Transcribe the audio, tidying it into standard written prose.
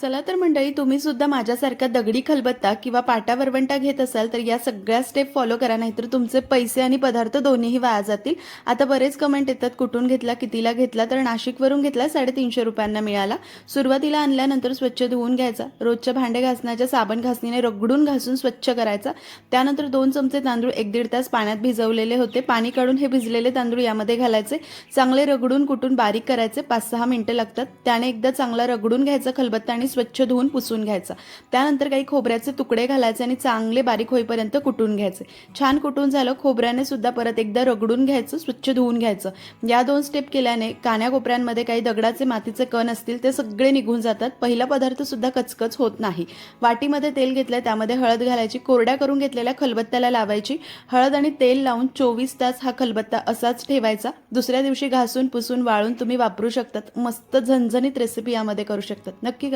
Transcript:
चला तर मंडळी, तुम्ही सुद्धा माझ्यासारखा दगडी खलबत्ता किंवा पाटा वरवंटा घेत असाल तर या सगळ्या स्टेप फॉलो करा, नाहीतर तुमचे पैसे आणि पदार्थ दोन्हीही वाया जातील. आता बरेच कमेंट येतात, कुठून घेतला, कितीला घेतला, तर नाशिकवरून घेतला, 350 रुपयांना मिळाला. सुरुवातीला आणल्यानंतर स्वच्छ धुवून घ्यायचा. रोजच्या भांडे घासण्याच्या साबण घासणीने रगडून घासून स्वच्छ करायचा. त्यानंतर 2 चमचे तांदूळ 1-1.5 तास पाण्यात भिजवलेले होते. पाणी काढून हे भिजलेले तांदूळ यामध्ये घालायचे. चांगले रगडून कुटून बारीक करायचे. 5-6 मिनिटं लागतात. त्याने एकदा चांगला रगडून घ्यायचा खलबत्ता आणि स्वच्छ धुवून पुसून घ्यायचा. त्यानंतर काही खोबऱ्याचे तुकडे घालायचे आणि चांगले बारीक होईपर्यंत कुटून घ्यायचे. छान कुटून झालं, खोबऱ्याने सुद्धा परत एकदा रगडून घ्यायचं, स्वच्छ धुवून घ्यायचं. या 2 स्टेप केल्याने कान्याकोपऱ्यांमध्ये काही दगडाचे मातीचे कण असतील ते सगळे निघून जातात. पहिला पदार्थ सुद्धा कचकच होत नाही. वाटीमध्ये तेल घेतलंय, त्यामध्ये हळद घालायची. कोरड्या करून घेतलेल्या खलबत्त्याला लावायची. हळद आणि तेल लावून 24 तास हा खलबत्ता असाच ठेवायचा. दुसऱ्या दिवशी घासून पुसून वाळून तुम्ही वापरू शकतात. मस्त झणझणीत रेसिपी यामध्ये करू शकतात. नक्की